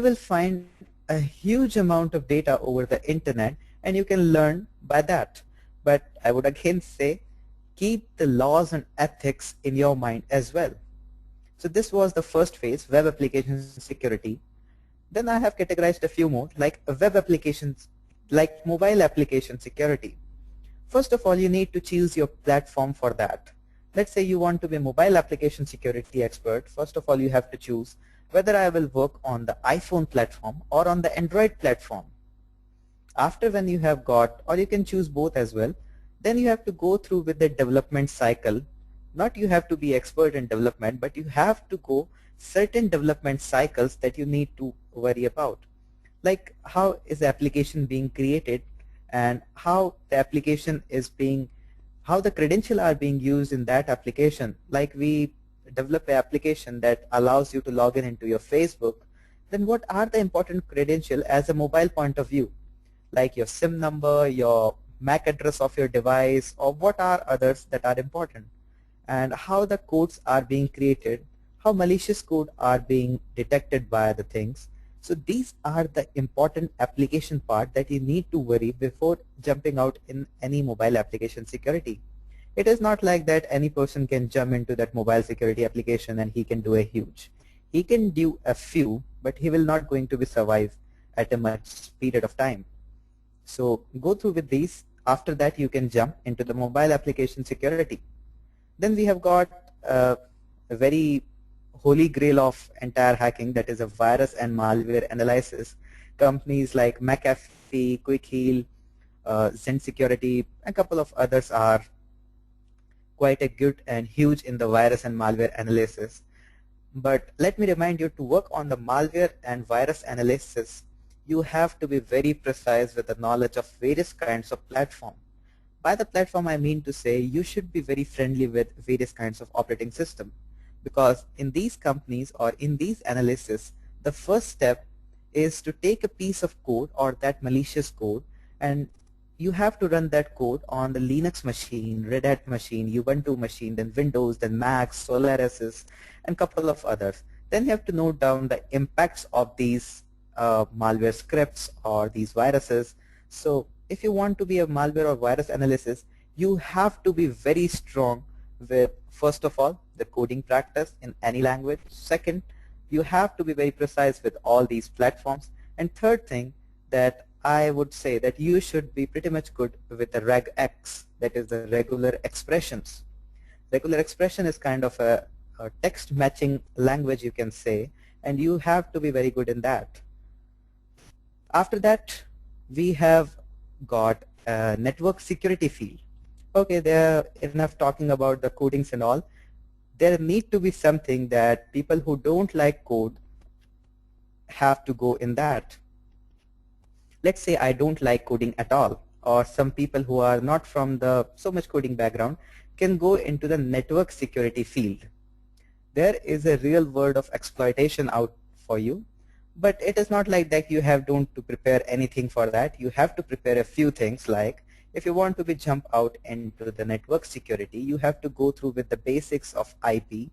will find a huge amount of data over the internet and you can learn by that. But I would again say keep the laws and ethics in your mind as well. So this was the first phase, web application security. Then I have categorized a few more like web applications, like mobile application security. First of all, you need to choose your platform for that. Let's say you want to be a mobile application security expert. First of all, you have to choose whether I will work on the iPhone platform or on the Android platform. After when you have got, or you can choose both as well, then you have to go through with the development cycle. Not you have to be expert in development, but you have to go certain development cycles that you need to worry about. Like how is the application being created and how the application is being, how the credentials are being used in that application. Like we develop an application that allows you to log in into your Facebook, then what are the important credentials as a mobile point of view? Like your SIM number, your MAC address of your device, or what are others that are important, and how the codes are being created, how malicious code are being detected by the things. So these are the important application part that you need to worry before jumping out in any mobile application security. It is not like that any person can jump into that mobile security application and he can do a huge. He can do a few, but he will not going to be survive at a much period of time. So go through with these. After that, you can jump into the mobile application security. Then we have got a very holy grail of entire hacking, that is a virus and malware analysis. Companies like McAfee, Quick Heal, Zen Security, a couple of others are quite a good and huge in the virus and malware analysis. But let me remind you, to work on the malware and virus analysis, you have to be very precise with the knowledge of various kinds of platform. By the platform, I mean to say you should be very friendly with various kinds of operating system, because in these companies or in these analysis, the first step is to take a piece of code or that malicious code, and you have to run that code on the Linux machine, Red Hat machine, Ubuntu machine, then Windows, then Mac, Solaris, and couple of others. Then you have to note down the impacts of these malware scripts or these viruses. So if you want to be a malware or virus analysis, you have to be very strong with, first of all, the coding practice in any language. Second, you have to be very precise with all these platforms. And third thing, that I would say that you should be pretty much good with the regex, that is the regular expressions. Regular expression is kind of a text matching language, you can say, and you have to be very good in that. After that, we have got a network security field. Okay, there enough talking about the codings and all. There need to be something that people who don't like code have to go in that. Let's say I don't like coding at all, or some people who are not from the so much coding background can go into the network security field. There is a real world of exploitation out for you, but it is not like that you don't to prepare anything for that. You have to prepare a few things, like if you want to be jump out into the network security, you have to go through with the basics of IP.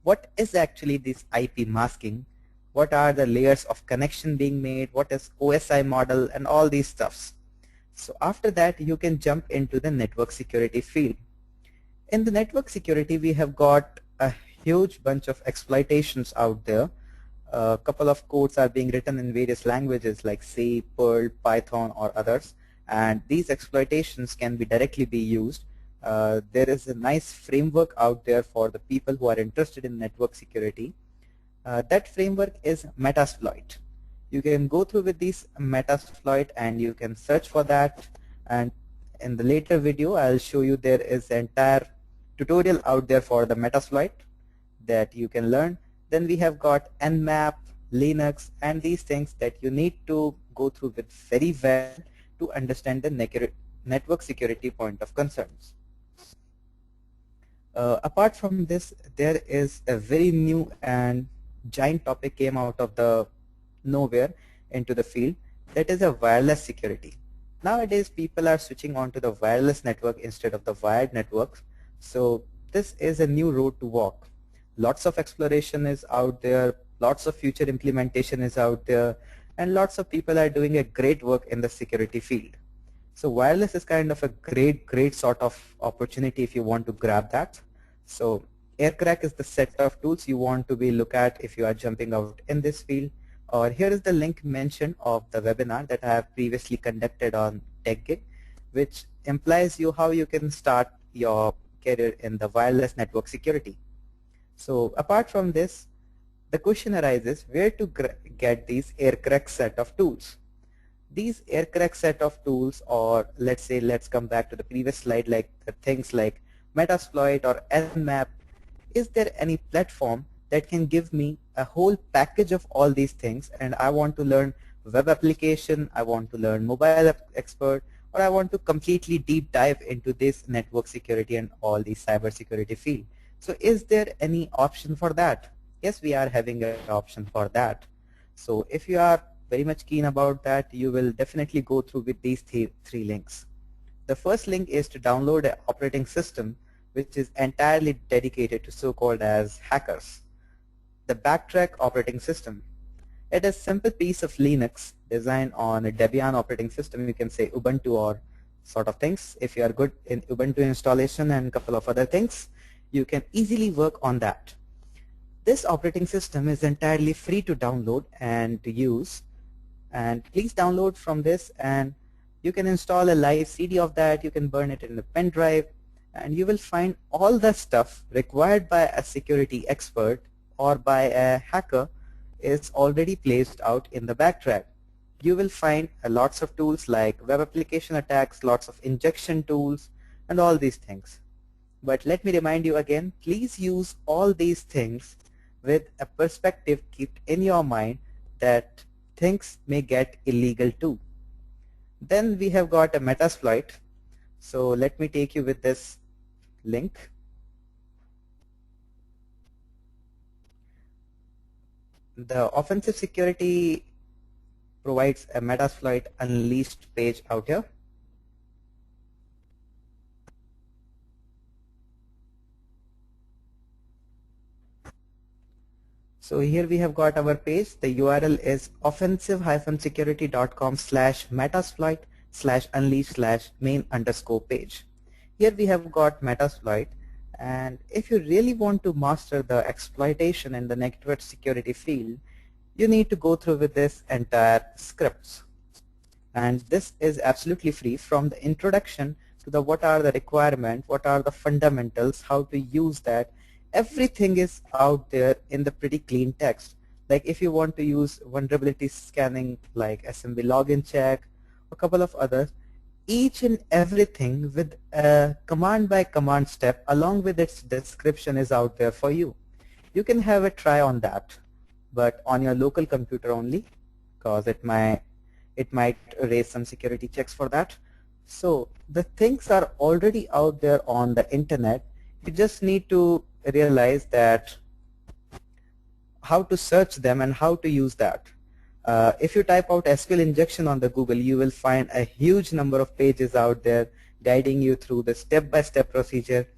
What is actually this IP masking? What are the layers of connection being made? What is OSI model and all these stuffs. So after that, you can jump into the network security field. In the network security, we have got a huge bunch of exploitations out there. A couple of codes are being written in various languages like C, Perl, Python, or others, and these exploitations can be directly be used. There is a nice framework out there for the people who are interested in network security. That framework is Metasploit. You can go through with this Metasploit and you can search for that, and in the later video I'll show you there is an entire tutorial out there for the Metasploit that you can learn. Then we have got Nmap, Linux, and these things that you need to go through with very well to understand the network security point of concerns. Apart from this, there is a very new and giant topic came out of the nowhere into the field, that is a wireless security. Nowadays people are switching on to the wireless network instead of the wired networks. So this is a new road to walk. Lots of exploration is out there. lots of future implementation is out there, and lots of people are doing a great work in the security field. So wireless is kind of a great sort of opportunity if you want to grab that. So AirCrack is the set of tools you want to be look at if you are jumping out in this field. Or here is the link mentioned of the webinar that I have previously conducted on TechGig, which implies you how you can start your career in the wireless network security. So apart from this, the question arises where to get these AirCrack set of tools. These AirCrack set of tools, or let's come back to the previous slide, like the things like Metasploit or Nmap. Is there any platform that can give me a whole package of all these things, and I want to learn web application, I want to learn mobile expert, or I want to completely deep dive into this network security and all these cyber security field. So is there any option for that? Yes, we are having an option for that. So if you are very much keen about that, you will definitely go through with these three links. The first link is to download an operating system which is entirely dedicated to so-called as hackers. The Backtrack operating system. It is a simple piece of Linux designed on a Debian operating system. You can say Ubuntu or sort of things. If you are good in Ubuntu installation and a couple of other things, you can easily work on that. This operating system is entirely free to download and to use. And please download from this, and you can install a live CD of that. You can burn it in a pen drive, and you will find all the stuff required by a security expert or by a hacker is already placed out in the Backtrack. You will find lots of tools like web application attacks, lots of injection tools, and all these things. But let me remind you again, please use all these things with a perspective. Keep in your mind that things may get illegal too. Then we have got a Metasploit. So let me take you with this link. The Offensive Security provides a Metasploit Unleashed page out here. So here we have got our page. The URL is offensive-security.com/metasploit/unleash/main_page. Here we have got Metasploit, and if you really want to master the exploitation in the network security field, you need to go through with this entire scripts. And this is absolutely free, from the introduction to the what are the requirements, what are the fundamentals, how to use that. Everything is out there in the pretty clean text. Like if you want to use vulnerability scanning like SMB login check, a couple of others, each and everything with a command by command step along with its description is out there for you. You can have a try on that, but on your local computer only, because it might raise some security checks for that. So the things are already out there on the internet. You just need to realize that how to search them and how to use that. If you type out SQL injection on the Google, you will find a huge number of pages out there guiding you through the step-by-step procedure,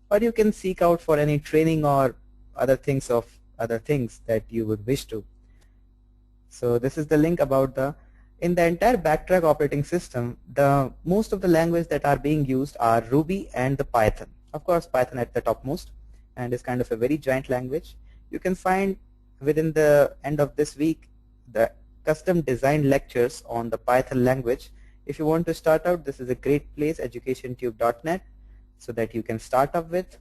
or you can seek out for any training or other things that you would wish to. So this is the link about in the entire Backtrack operating system, most of the language that are being used are Ruby and the Python. Of course, Python at the topmost, and is kind of a very giant language. You can find within the end of this week the custom designed lectures on the Python language. If you want to start out, this is a great place, educationtube.net, so that you can start up with.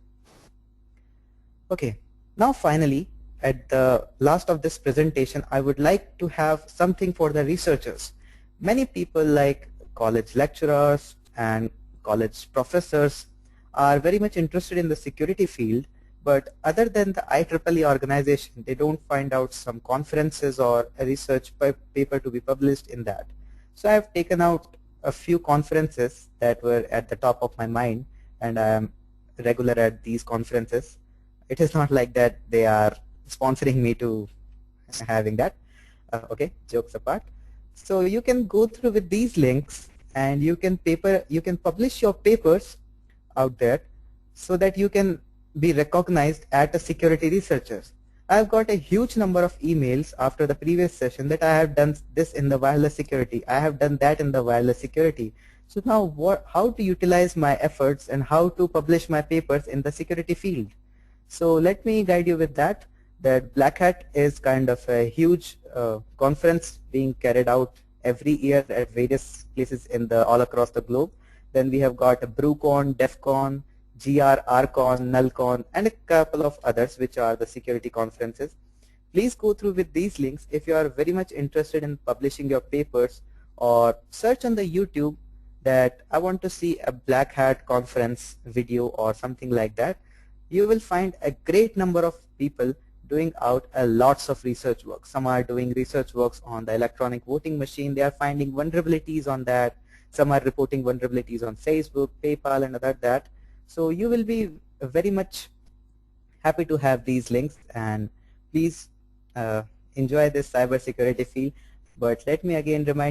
Okay, now finally, at the last of this presentation, I would like to have something for the researchers. Many people like college lecturers and college professors are very much interested in the security field, but other than the IEEE organization, they don't find out some conferences or a research paper to be published in that. So I have taken out a few conferences that were at the top of my mind, and I am regular at these conferences. It is not like that they are sponsoring me to having that. Okay, jokes apart. So you can go through with these links, and you can publish your papers out there so that you can be recognized as a security researcher. I've got a huge number of emails after the previous session that I have done this in the wireless security, I have done that in the wireless security. So now how to utilize my efforts and how to publish my papers in the security field. So let me guide you with that. That Black Hat is kind of a huge conference being carried out every year at various places in the all across the globe. Then we have got BruCon, DEFCON, GR, RCon, NullCon, and a couple of others which are the security conferences. Please go through with these links if you are very much interested in publishing your papers, or search on the YouTube that I want to see a Black Hat conference video or something like that. You will find a great number of people doing out lots of research work. Some are doing research works on the electronic voting machine. They are finding vulnerabilities on that. Some are reporting vulnerabilities on Facebook, PayPal, and other that. So you will be very much happy to have these links, and please enjoy this cybersecurity field. But let me again remind you